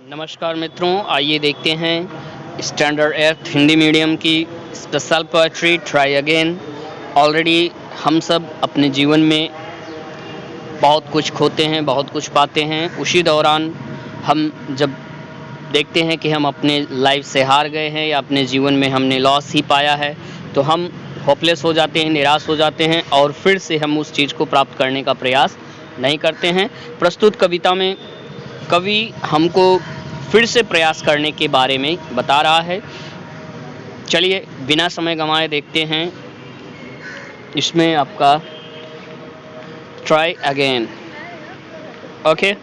नमस्कार मित्रों, आइए देखते हैं स्टैंडर्ड एर्थ हिंदी मीडियम की special poetry try again. Already हम सब अपने जीवन में बहुत कुछ खोते हैं, बहुत कुछ पाते हैं। उसी दौरान हम जब देखते हैं कि हम अपने लाइफ से हार गए हैं या अपने जीवन में हमने लॉस ही पाया है, तो हम होपलेस हो जाते हैं, निराश हो जाते हैं और फिर से हम उस चीज़ को प्राप्त करने का प्रयास नहीं करते हैं। प्रस्तुत कविता में कवि हमको फिर से प्रयास करने के बारे में बता रहा है। चलिए बिना समय गंवाए देखते हैं इसमें आपका try again. Okay,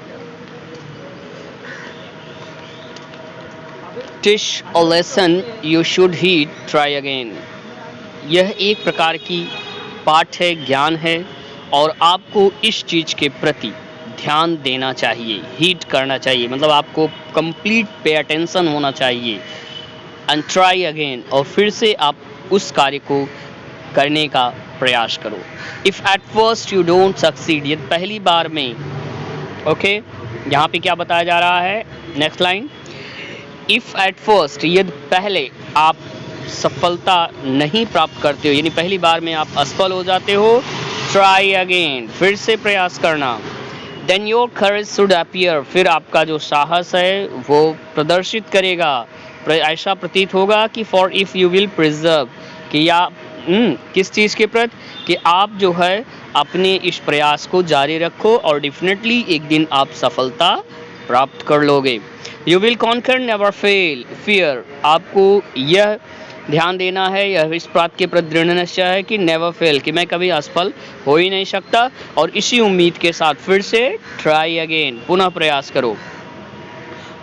टिश a lesson you should heed try again. यह एक प्रकार की पाठ है, ज्ञान है और आपको इस चीज़ के प्रति ध्यान देना चाहिए, हीट करना चाहिए, मतलब आपको कंप्लीट पे अटेंशन होना चाहिए। एंड ट्राई अगेन, और फिर से आप उस कार्य को करने का प्रयास करो। If at first you don't succeed, यदि पहली बार में, ओके, यहाँ पे क्या बताया जा रहा है, next line, if at first, यदि पहले आप सफलता नहीं प्राप्त करते हो, यानी पहली बार में आप असफल हो जाते हो, ट्राई अगेन, फिर से प्रयास करना। Then your courage should appear, फिर आपका जो साहस है वो प्रदर्शित करेगा, ऐसा प्रतीत होगा कि for if you will preserve, कि या किस चीज़ के प्रति, कि आप जो है अपने इस प्रयास को जारी रखो और डेफिनेटली एक दिन आप सफलता प्राप्त कर लोगे। You will conquer never fail fear, आपको यह ध्यान देना है, यह इस बात के प्रति दृढ़ निश्चय है कि नेवर फेल, कि मैं कभी असफल हो ही नहीं सकता, और इसी उम्मीद के साथ फिर से ट्राई अगेन, पुनः प्रयास करो।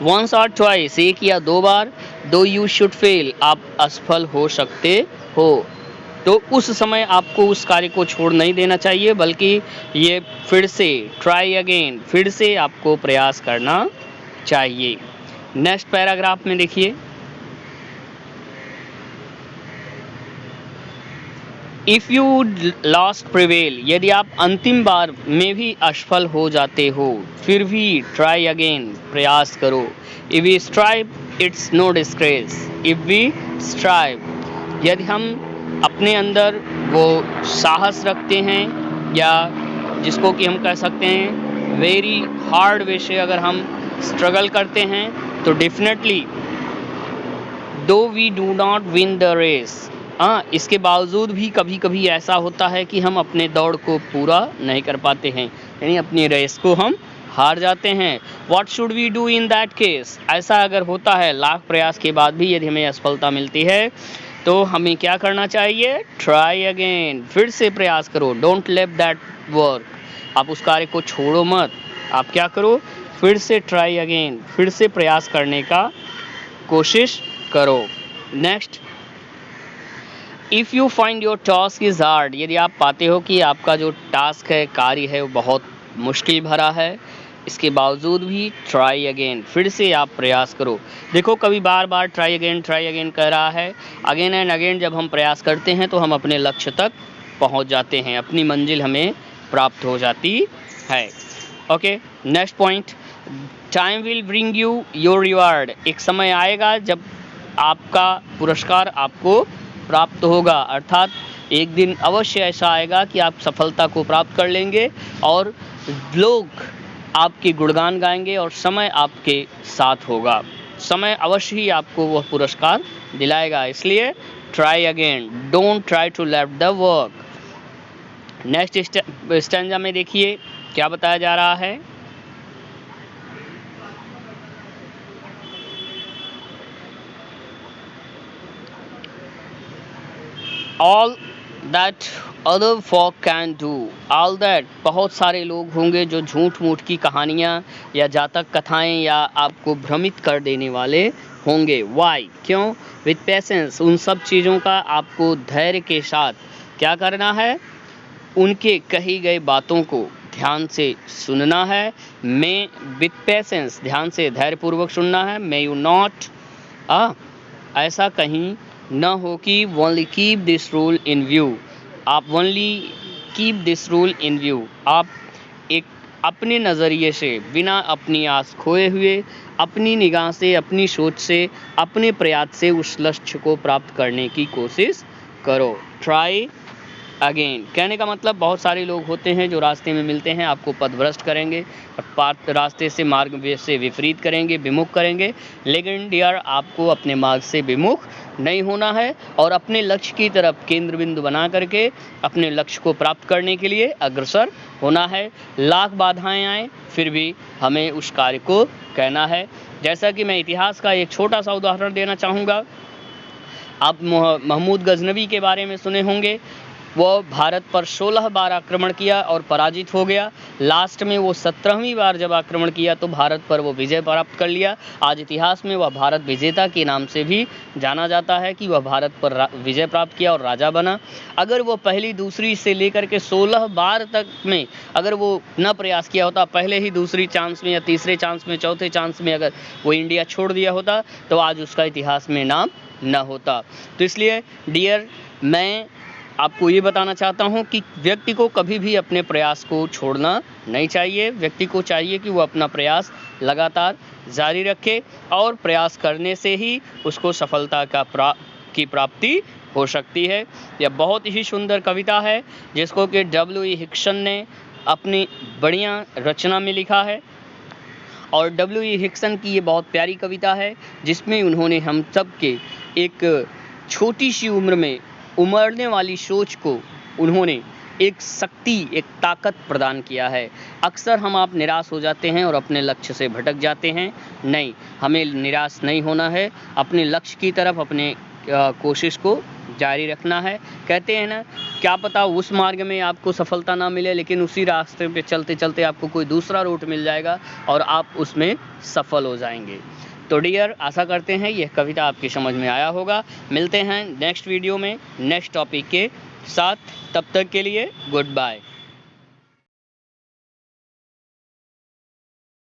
वंस और ट्वाइस, एक या दो बार, दो यू शुड फेल, आप असफल हो सकते हो, तो उस समय आपको उस कार्य को छोड़ नहीं देना चाहिए, बल्कि ये फिर से ट्राई अगेन, फिर से आपको प्रयास करना चाहिए। नेक्स्ट पैराग्राफ में देखिए, इफ़ यू लास्ट प्रिवेल, यदि आप अंतिम बार में भी असफल हो जाते हो, फिर भी ट्राई अगेन, प्रयास करो। If we strive it's no disgrace, if we strive, यदि हम अपने अंदर वो साहस रखते हैं, या जिसको कि हम कह सकते हैं वेरी हार्ड वे से अगर हम स्ट्रगल करते हैं, तो definitely though we do not win the race, इसके बावजूद भी कभी कभी ऐसा होता है कि हम अपने दौड़ को पूरा नहीं कर पाते हैं, यानी अपनी रेस को हम हार जाते हैं। What should we do in that case, ऐसा अगर होता है, लाख प्रयास के बाद भी यदि हमें असफलता मिलती है, तो हमें क्या करना चाहिए, ट्राई अगेन, फिर से प्रयास करो। डोंट लेव दैट वर्क, आप उस कार्य को छोड़ो मत, आप क्या करो, फिर से ट्राई अगेन, फिर से प्रयास करने का कोशिश करो। Next, if you find your task is hard, यदि आप पाते हो कि आपका जो टास्क है, कार्य है, वो बहुत मुश्किल भरा है, इसके बावजूद भी ट्राई अगेन, फिर से आप प्रयास करो। देखो, कभी बार बार ट्राई अगेन कह रहा है, अगेन एंड अगेन जब हम प्रयास करते हैं तो हम अपने लक्ष्य तक पहुंच जाते हैं, अपनी मंजिल हमें प्राप्त हो जाती है। Okay, next point, time will bring you your reward, एक समय आएगा जब आपका पुरस्कार आपको प्राप्त होगा, अर्थात एक दिन अवश्य ऐसा आएगा कि आप सफलता को प्राप्त कर लेंगे और लोग आपके गुणगान गाएंगे और समय आपके साथ होगा, समय अवश्य ही आपको वह पुरस्कार दिलाएगा। इसलिए try again, don't try to left the work. Next stanza में देखिए क्या बताया जा रहा है, all that other folk can do, all that, बहुत सारे लोग होंगे जो झूठ मूठ की कहानियाँ या जातक कथाएं या आपको भ्रमित कर देने वाले होंगे। Why, क्यों, with patience, उन सब चीज़ों का आपको धैर्य के साथ क्या करना है, उनके कही गए बातों को ध्यान से सुनना है। may with patience, ध्यान से धैर्यपूर्वक सुनना है। may you not, ऐसा कहीं न हो कि only keep this rule in view, आप only keep this rule in view, आप एक अपने नज़रिए से, बिना अपनी आस खोए हुए, अपनी निगाह से, अपनी सोच से, अपने प्रयास से उस लक्ष्य को प्राप्त करने की कोशिश करो। ट्राई अगेन कहने का मतलब बहुत सारे लोग होते हैं जो रास्ते में मिलते हैं, आपको पथभ्रष्ट करेंगे और रास्ते से मार्ग से विपरीत करेंगे, विमुख करेंगे। लेकिन डियर, आपको अपने मार्ग से विमुख नहीं होना है और अपने लक्ष्य की तरफ केंद्र बिंदु बना करके अपने लक्ष्य को प्राप्त करने के लिए अग्रसर होना है। लाख बाधाएं आए फिर भी हमें उस कार्य को कहना है। जैसा कि मैं इतिहास का एक छोटा सा उदाहरण देना चाहूँगा। आप महमूद गजनवी के बारे में सुने होंगे। वो भारत पर 16 बार आक्रमण किया और पराजित हो गया। लास्ट में वो 17वीं बार जब आक्रमण किया तो भारत पर वो विजय प्राप्त कर लिया। आज इतिहास में वह भारत विजेता के नाम से भी जाना जाता है कि वह भारत पर विजय प्राप्त किया और राजा बना। अगर वो पहली दूसरी से लेकर के 16 बार तक में अगर वो न प्रयास किया होता, पहले ही दूसरी चांस में या तीसरे चांस में, चौथे चांस में अगर वो इंडिया छोड़ दिया होता तो आज उसका इतिहास में नाम न होता। तो इसलिए डियर, मैं आपको ये बताना चाहता हूँ कि व्यक्ति को कभी भी अपने प्रयास को छोड़ना नहीं चाहिए। व्यक्ति को चाहिए कि वो अपना प्रयास लगातार जारी रखे और प्रयास करने से ही उसको सफलता की प्राप्ति हो सकती है। यह बहुत ही सुंदर कविता है जिसको कि W.E. हिक्सन ने अपनी बढ़िया रचना में लिखा है। और W.E. हिक्सन की ये बहुत प्यारी कविता है जिसमें उन्होंने हम सब के एक छोटी सी उम्र में उमड़ने वाली सोच को उन्होंने एक शक्ति, एक ताकत प्रदान किया है। अक्सर आप निराश हो जाते हैं और अपने लक्ष्य से भटक जाते हैं। नहीं, हमें निराश नहीं होना है, अपने लक्ष्य की तरफ अपने कोशिश को जारी रखना है। कहते हैं ना, क्या पता उस मार्ग में आपको सफलता ना मिले लेकिन उसी रास्ते पे चलते चलते आपको कोई दूसरा रूट मिल जाएगा और आप उसमें सफल हो जाएंगे। तो डियर, आशा करते हैं यह कविता आपकी समझ में आया होगा। मिलते हैं नेक्स्ट वीडियो में नेक्स्ट टॉपिक के साथ। तब तक के लिए गुड बाय।